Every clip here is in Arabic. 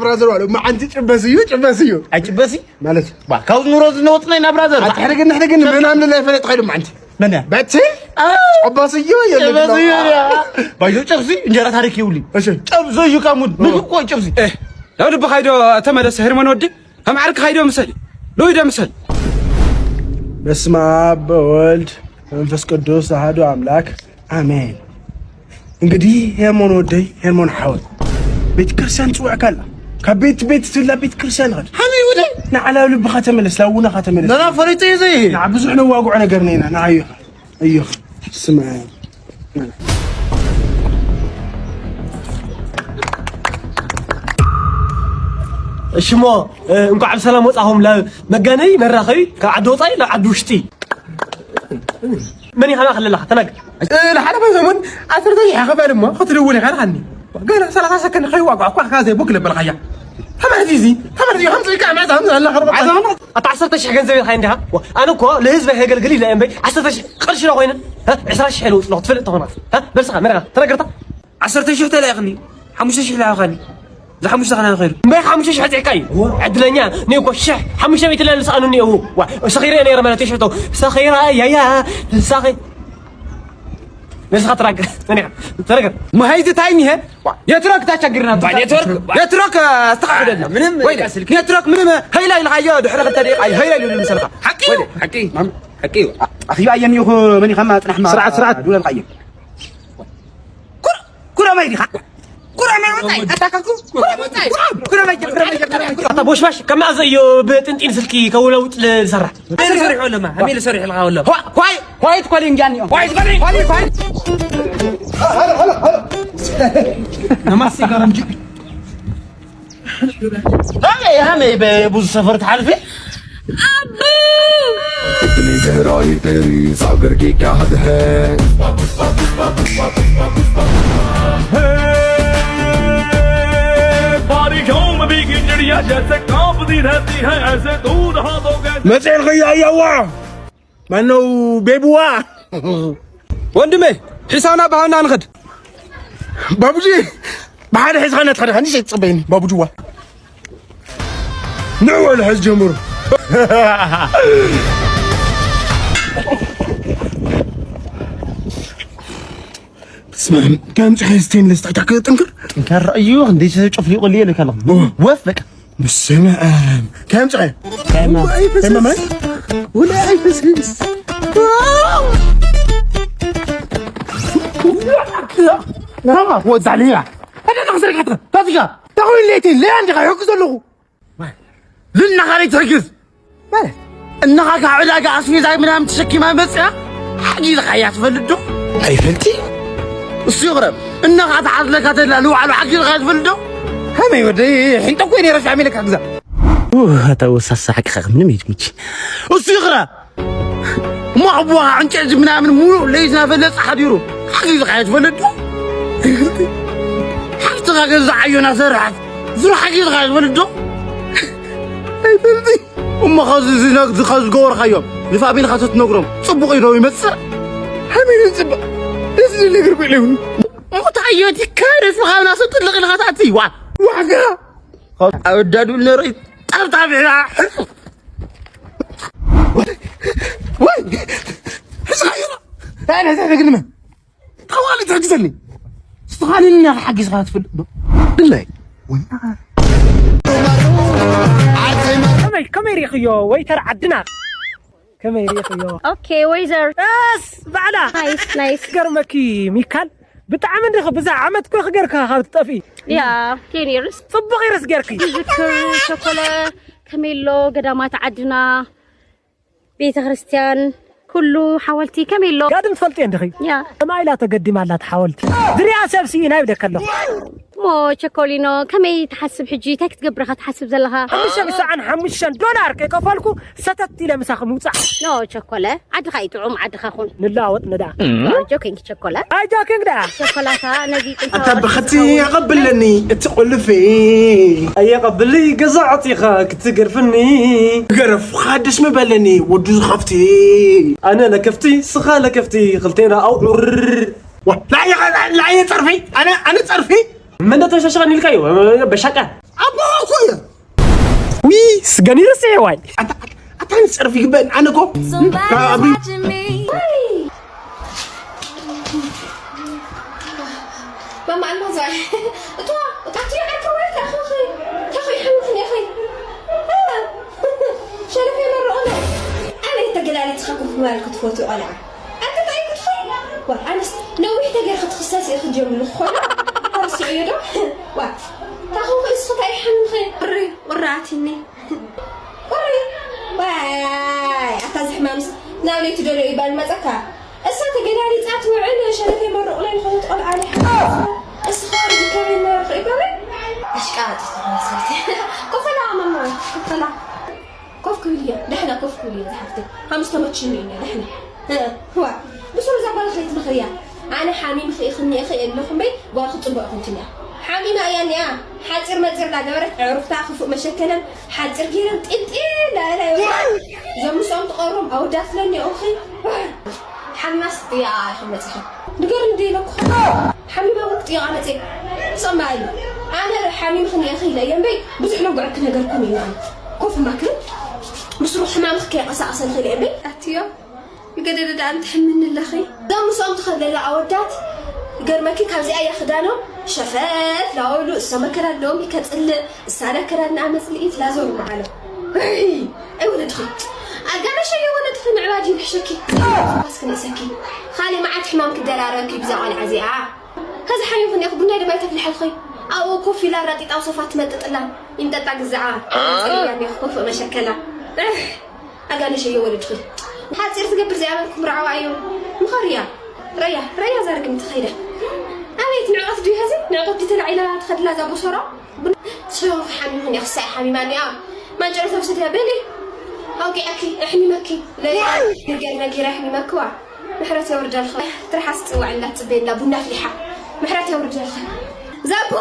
برازر والو ما عندي تشبسيو أجبسي مالك كاوز نوروز نوطنا برازر نحرق من عامل لا فلت خير ما عندي منها باتي عباسيو يا بايدو تشبسي انجرا تاريخ يولي ايش تشبسي كامود ملكو تشبسي لو دب خايدو تملس هرمان ودي هم عرك خايدو مسل لو يدا مسل بسم الله والد منفس قدوس احد املاك امين انغدي هرمان ودي هرمان حول بيت كرسان صوع كلا كبيت سلا بيت كرسان غد حمي ودي نعلا لب خاتملس لاونا خاتملس انا فريتي زي نعم بزح نواقع نغرنينا نا ايوه اسمع شمو انكو عبد السلام وصاهم لا مغاني مراخي كعدو طاي لا عدو شتي مني خلا خلل تنق لا حدا فهمون عثرتي يا خبر ما خطلولي غير عني قال 3 سكن خي واقع كو كازي بوكل بالخيا حمدي همزي كان عايز لا خرب عايز اتعصرت شي غنزبي خاي عندها انا كو لهزب هيغلغلي لا امبي 10 شي قرش لا وين ها 10 شي حلو لو تفلت هنا ها بس مرة ترقرت 10 شي حتى لا يغني 5 شي لا يغني لا 5 غنا غير ما 5 شي حتعكاي عدلنيا نيكو شح 5 بيت لا لسانوني هو سخيره انا رمالتي شفتو سخيره يا سخي بس خطرك ثانيه ترقر ما هيدي تايني ها يترك تشجرنا يترك استقعدنا من وين يترك من هي لا الغياد حرق الطريق هي لا المسلخه حكي اخي ايني مني خما نحن سرعه دون الغياد كره ما يدي كره ما اتاككو كره ما طب وش باش كم زيو بتنتين سلكي كولو لسرح مين سريح ولا ما مين سريح الغا ولا وايد كولين جاني وايد هلا نمسي قرنجي هاي ببوز سفر تعرفي इतनी गहराई तेरी सागर की क्या हद है बारिशों में भीगी चिड़िया जैसे कांपती रहती है ऐसे दूध हाथों के مساء الخير يا الله منو بيبوا وندمي حسانا بهانا نخد بابجي بعد حسانا تخرج شي تصبيني بابو جوا نوال حز جمر اسمع كم تحسين لستعتك تنكر كان رأيو عندي شوف لي قول لي لك الله وفق بالسلام كم تحي كم ما ولا اي بس لا وزع لي انا نخسر حتى تاتيكا تقول لي ليه عندي يحكز له لنا خلي تركز مالك انها قاعده اسمي زي منام تشكي ما بس حقي خيات فلدو اي فلتي الصغرى انها تعرض لك هذا لو على حقي خيات فلدو هم يودي انت كوين يرفع منك حقزه توسس حق خغ من ميتميتي الصغرى ما ابوها عنجز منام مو ليش نفلت حديرو حقي خيات فلدو حتى غير عيونا زرعت زرع حقي خيات فلدو اي فلتي وما خاززينك زخاز قور خيام لفابين خاصت نقرم صبغ يدو يمسر حمين نسبة اسني اللي قرب لهم متعيوتي كارث مخاونا صوت اللي غلغاتاتي واقع اودادو اللي ريت طرطع بيها وين صغيرة انا زي قلنا طوالي تعجزني استغالي لنا حقي صغيرة في بالله وين كمير يا خيو ويتر عدنا كمير يا خيو اوكي ويزر بس بعدا نايس قرمكي ميكال بتعمل رخ بزع عمت كل خجرك خاطر تطفي يا كينيرس صبغي رس جركي ذكر شوكولا كاميلو قدامات عدنا بيت كريستيان كله حاولتي كاميلو قاعد مفلتين دخي يا ما لا تقدم على حاولتي دريا سبسي هنا بدك الله مو شوكولينو كمي تحسب حجيتك تقبرها تحسب زلها حمشة بساعة $5 كيكفالكو ستت إلى مساخ موسع نو شوكولا عاد خايت عم عاد خاخون نلاوت ندع جوكينج شوكولا أي جوكينج ده شوكولاته نجيت أنت بختي قبلني تقول في أي قبلي قزعتي خاك تقرفني قرف خادش مبلني ودوز خفتي أنا لكفتي سخا لكفتي خلتينا أو لا يصرفي انا صرفي من انت شغال نلقايو بشقه ابو اخويا وي سغاني رسي واي انت صرفي جبن انا كو ماما المزاج تعطي عارفه وين اخوي اخوي حمدني يا اخي شرفي مره انا تقلالي تخكف مالك تفوتي قلعه انت طيب تخي وانا نوي تقر خد خصاصي اخذ جنب الخوله هرسي عيده وا تاخو اسقط اي حمخي وري وراتني وري واي اتازح مامس ناولي تدلو يبان مزكا اسا تقلالي تعطي وعنا شرفي مره قليل خذ قلعه علي اسخار بكامل ما يبالي اشكات كفلا ماما كفلا كوف كوليا نحنا كوف كوليا زحفتك خمس تمتشنين نحنا هو بس رزق بالخيط مخريا انا حامي مخي خني اخي انكم بي واخد طبق كنتنا حامي ما يعني حاجر ما تصير لا دورت عرفت اخف مشكلا حاجر كيرن لا لا زعما صوت قرم او دافلني اخي حماس يا حماتي نقر نديلك حامي ما وقت يا عمتي سمعي انا حامي مخني اخي لا ينبي بزح لو قعدت نقركم يعني كوف ماكل بس روح حمامك يا قصاص الخيل ابي اتيو يقدر انت تحملني الاخي دام صوم تخلي الاودات قرمكي كابزي اي خدانو شفاف لا اقولوا السمكره لهم يكتل السالكره نعمس لقيت لا زور معنا اي ولد خي انا شيء ولد خي عبادي بحشكي بس كني سكي خالي معك حمامك دلارك بزعل عزيعه هذا حي خني اخو بنادي ما يتفلح الخي او كوفي لا راتي او صفات متطلا ينططع الزعاء يعني خوف مشكله اقال شيء ولد خي حاتصير تقبر زي عملكم رعوا عيون مخريا ريا زارك متخيله أبيت نعرف دي هذي نعرف دي تلعيلة تخدلها ذا بصرة شوف حامي هني خساء حامي ماني ما جرت وسطها بلي أوكي أكي إحني مكي لا نرجع إحني مكوا محرت يا ورجال خير ترى حست وعلا تبين لا بنا فلحة محرت يا ورجال خير زابو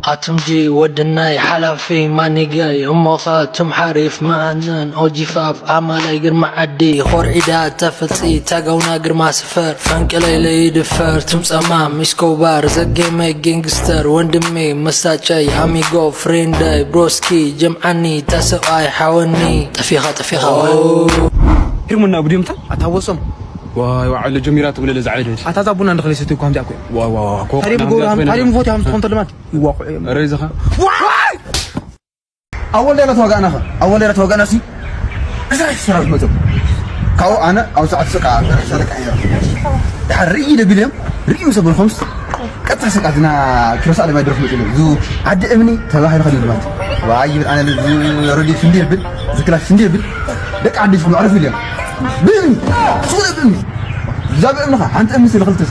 هاتمجي ودناي حلفي ماني جاي أموخاتم حريف معنن أوجفاف عمالي قرم عدي خور عدا تفتي تاقونا قرما سفر فانك ليلي دفر تمس أمام مسكوبار زقيمي جينجستر وندمي مساجي أميغو فرينداي بروسكي جمعني تسوأي حاوني تفيخة هرمنا بديمتا أتهوسم واي وعلى جميرات ولا لزعيد أتذبونا ندخل ستي كم تأكل واو هاري مفوتي هم تكون تلمات ريزخا اول ليله توقعنا سي ازاي سرعت متو كاو انا او ساعه سقع سرك عيار تحري دبلم ريم سبل خمس قطع سقعتنا كروس على ما يدرس متو زو عد امني تباهي خلي المات واي انا ردي فندير بل ذكرى فندير بل دك عدي في عرف اليوم بن شو بن زاب امنها انت امس اللي خلتس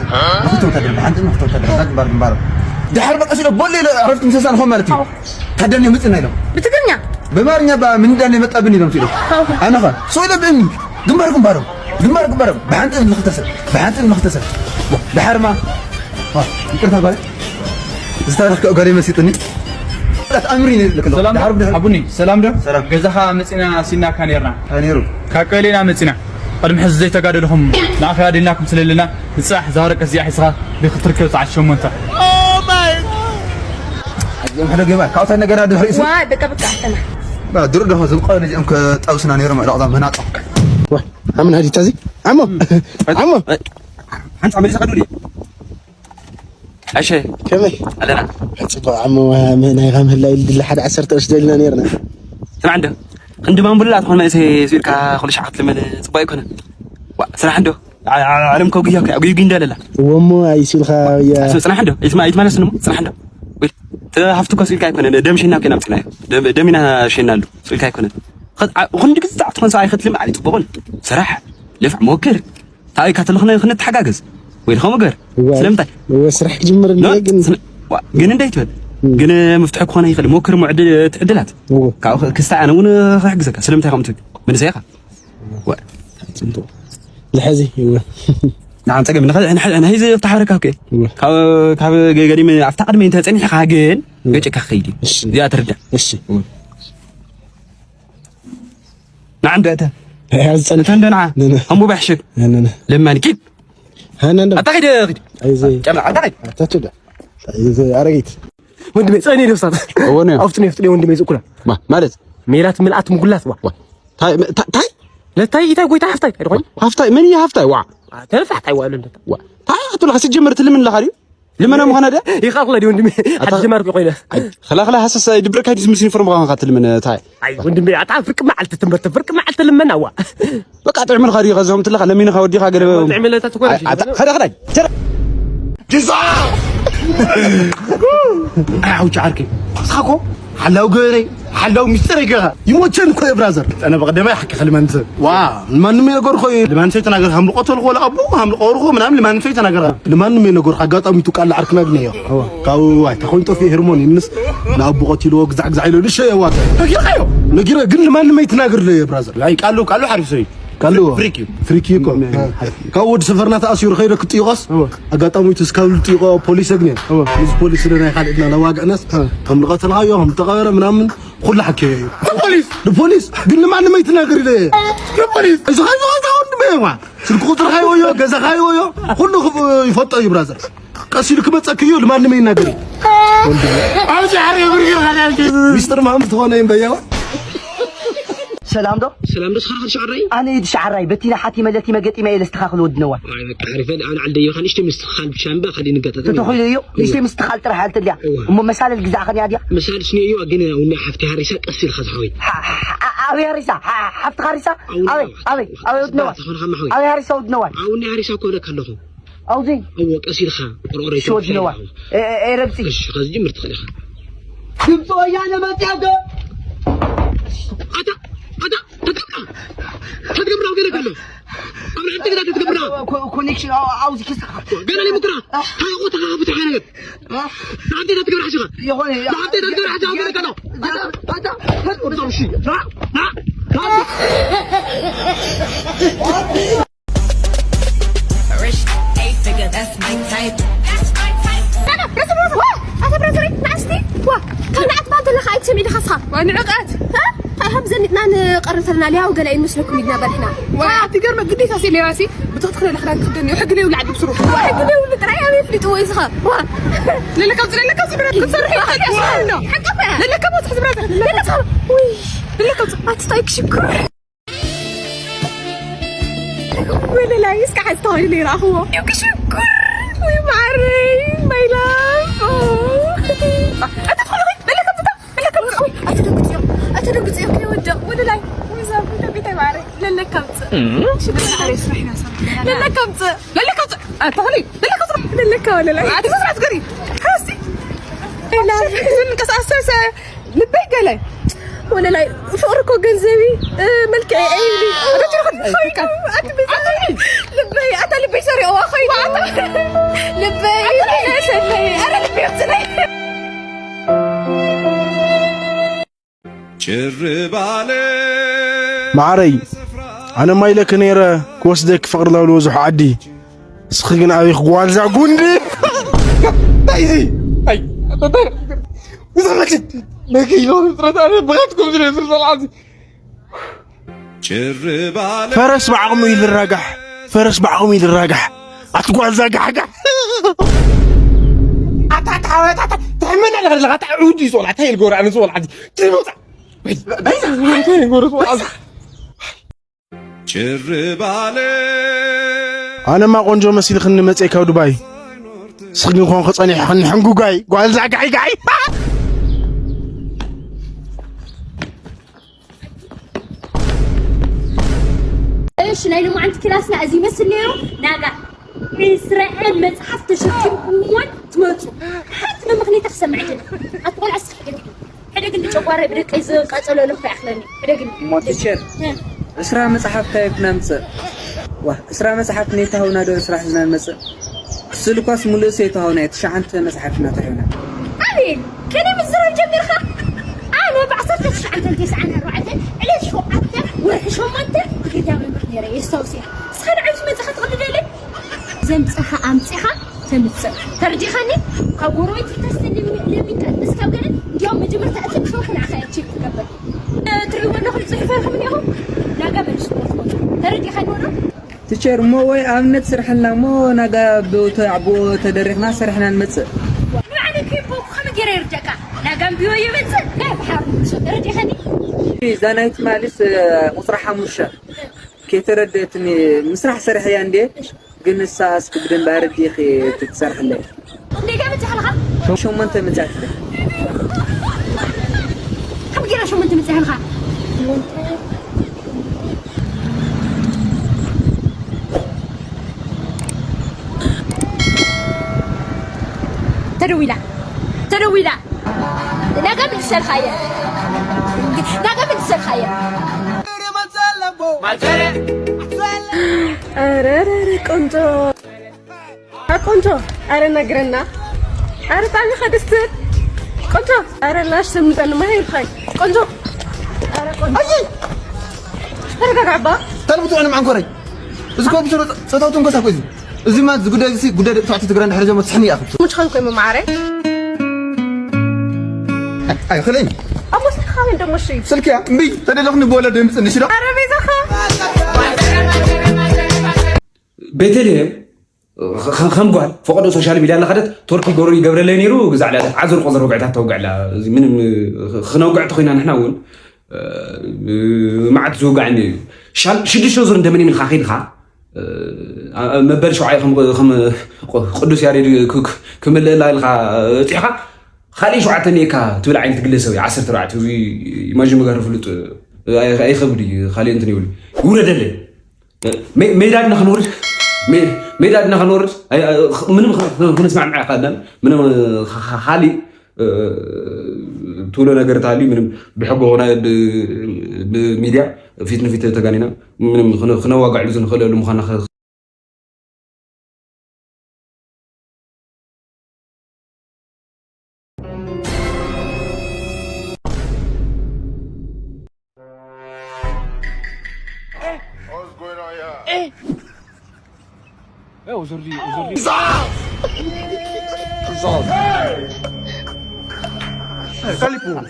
خلتو تدرب انت امنها خلتو تدرب بار دحر بقى شنو بولي عرفت مسسان خو مالتي كدني مصنا يلو بتقنيا بمارኛ من داني مطابني ነው ሲሉ انا خا سو يلبني ግንባር በአንተ المختصر بحرما ይቅርታ ባለ استاذ قال مسيطني امرين لك سلام ابوني سلام ገዛኻ መጽና ሲና ካኔርና ካኔሩ ካቀሌና መጽና قدم حز زي تقادلهم نعرف هذه لكم سللنا نصح زارك زي حسها بخطرك تعشوا منت يوم حدا جماعة كاوتا نجنا ده رئيس واي بقى احسن ما درو ده زبقة نجيم كتأوسنا نيرم على عظام هناك واه عمل هذه تازي عمو أنت عملي سقدولي أشي كمي أنا عمو من هاي هلا اللي حد عسرت أشدلنا نيرنا سمع عندما نقول لا تقول ما يصير كخلش عقد لما تبغى يكون صراحة عنده علم كوجيه كأجيب جندا لا ومو يصير خا يا صراحة عنده اسمع يتمنى سنو صراحة عنده تهفتو كسيل كايكون دم شينا كنا بتناي دمنا شينا له سيل كايكون خد وخندك زعت خن ساعي ختلم علي تبون صراحة لفع موكر تاي كاتلخنا خن تحجاجز وين خمجر سلمتك هو سرح جمر جن انديت جن مفتاح كونه يخلي موكر معدل تعدلات كستا انا ون حجزك سلمتك خمتك من سياقه لحزي هو نعم تقبل أنا هيز تحرك هكذا كاب قريب من أفتقد من تاني حاجين يجيك خيدي يا ترجع نعم ده هذا أنا تندنا هم بحشك لما نكيد هنا أعتقد أيزي أعتقد أيزي أريد وندمي ثاني لو صار أفتني وندمي زوكلا ما مالت ميلات ملأت مقولات تاي لا تاي قوي تاي هفتاي من هي هفتاي وا تنفع تاي ولا لا تاي هتقول خسي جمرت لمن لخاري لمن أنا مغنى ده يخاف لا دي وندمي حد جمارك يقول خلا هسه سيدبرك هذه مسين فرم غان قاتل من تاي أي وندمي أتعرف فرق ما علت تمرت فرق ما علت لمن أوا بقى تعمل خاري غزهم تلخ لمين خودي خاجر تعمل لا تقول خلا جزاء أعوج عاركي صاحكو حلاو قري حلاو مستري كذا يموتشن خوي برازر أنا بقدر ما يحكي خلي ما أنت ما نمي نقول خوي لما أنت تناقر هم القتل ولا أبوه هم القوره من عم لما أنت تناقر لما نمي نقول حاجات أمي تقال عركنا جنيه كاو تخون تو في هرموني الناس نابو قتيلو زعق له ليش يا وات نقول قل لما نمي تناقر لي برازر لا قالوا حرف سري قالوا فريكي كم كاود سفرنا تأسير خير كتيغاس أقطعوا تسكول تيغا بوليس أجنين بوليس لنا خالدنا نواق ناس هم لقتنا يوم تغير من كل حكي البوليس قلنا ما لما يتناقر ليه البوليس إذا خايف هون بيوم سلكوتر خايف ويا جزا خايف ويا كله يفطر يبرازر كاسير كبت أكيو لما لما يناقر أوجه حريه برجع مستر محمد هون ينبيعه سلام دو خرج شعري أنا يد شعري بتينا حتي ملتي ما قتي ما يلستخاخل ودنوا عارف أنا على خليني اشتي مستخال بشامبا خليني قطع تدخل يو اشتي مستخال ترى حالة اللي مسال الجزاء خليني عادي مسال شنو يو أجينا ونا حفتي هريسة قصير خزحوي أبي هريسة حفت هريسة أبي ودنوا أبي هريسة ودنوا أوني هريسة كودا كلهم أو زين أو قصير خا قرقري شو ودنوا ربسي إيش خزجي مرتخلي خا كيف يا أنا ما تعرف تتقبل غير كله أنا أنت كده تتقبل كونكشن عاوز كيس قال لي بكرة هاي قوتك أبو تحانك أنت تتقبل حاجة يا هوني أنت تتقبل حاجة أبو كده هذا تمشي هم زنتنا نقرر لنا ليها وقال مسلكم يدنا برحنا تقرب قدي تاسي راسي بتدخل الاخراج تدني وحق لي ولعب بسروح وحق لي ولد رايا يفلت ويسخر لا كم تصرحي حق لا كم تحسب راسك لا وي لا كم اتستايك شكر ولا لا يسكع حتى لي راه هو يوك شكر وي معري ماي لاف أتدقت يا كي وجه ولا لا ويزاب تبي معري لا كمت شنو عريس رحنا صار لا كمت تغلي لا ولا لا عاد تسمع تقري حاسي لا إذن كاس أساسا لبي قالي ولا لا فوركو جنزبي ملك عيني لبي أتا لبي سوري أو أخي لبي أنا لبي أبتني معري أنا ما يلك نيرة كوسدك فقر الله الوزح عدي سخينا أبيخ قوالزع قندي تايزي أي وزمتت ما كيلون ترى أنا بغيتكم زي العظيم فرس بعمي للراجح أتقول زاجح حاجة تعمل على الغلط عودي سؤال عتاي الجور عن سؤال عادي تموت أنا ما قنجو مسيل خن متأكد دبي سخن خون خصني خن حنقو جاي قال زاجح جاي إيش نايلو ما عند كلاسنا أزي مثل اليوم ناقة إسرائيل متحف تشكيمون تموتوا حتى ما مغني تخسم عجل أطول عسف حدا قلت جواري بدك إذا قاتلوا له في أخلاني حدا قلت موتشر إسراء مصحف تايب نمسة واه إسراء مصحف نيته ونادو إسراء حزنا المسة سلوكاس ملوسي تهوني تشعنت مصحفنا تهونا أمين كاني مزرعة جميرخة أنا بعصرت تشعنت تسعنا روعتين علاش شو عبتين ورح شو مانتين قدام المخنيرة يستوسيها سخان عايز ما تخط غدد لي زمصخ امصخ تمص ترجيخني كغرويت تستلم لمين تسكب قال اليوم مجبر تاثر شو احنا اخيتي تقبل تري ولا خل صحفه من يوم لا قبل ترجيخني ولا تشير مو وي امنت سرحنا مو نغا بو تدرخنا سرحنا نمص يعني كيبو خم غير يرجعك لا جنبي ويمص لا بحر شو ترجيخني زانايت مالس مسرح مشا كي تردتني مسرح سرح يا اندي ግን ንሳስ ክብድን ባርድ ይኺ ትሰርሕለይ እንደጋ መጽሐልኻ شو ما انت مزعت كم جرا شو ما انت متسهلها تروي لا لا قبل السلخاية لا قبل السلخاية أرى كنتو أرى نجرنا أرى طعمي خدستر كنتو أرى لاش سمت أنا ما هي الخير كنتو أرى كنتو أرى كعبة طلبتوا أنا معكم كوري بس كم بسرعة صوتهم كذا كويس إذا ما تقدر يصير قدر تعطي تقرن حاجة ما تحني أخذ مش خلكم معري أي خليني أبو سخان ده مشي سلك يا مي ترى لو نبولا دم نشرب أرى بيزخا بيتلهم خم قال فقدوا سوشيال ميديا لخدت تركي جوري جبر لي نيرو على عذر قذر وقعتها توقع على من خنا وقعت خوينا نحن ون ما عاد توقعني شد شو زر ندمني من خاخيد خا ما بل شو عاي خم قدوس ياري كمل لا الخا تيخا خالي شو عتني كا تبل عين تجلسوا 10 ترعت ما جي مغرف لط اي خبري خالي انت يقول ورد ميدان خنور ميدان خنور من نسمع معك قدام من خالي طول ነገር ታሊ ምንም بحق ሆነ በሚዲያ ፊት ንፊት ተጋኒና ምንም خنواقعሉ ዝንخلሉ مخنا Kalipo.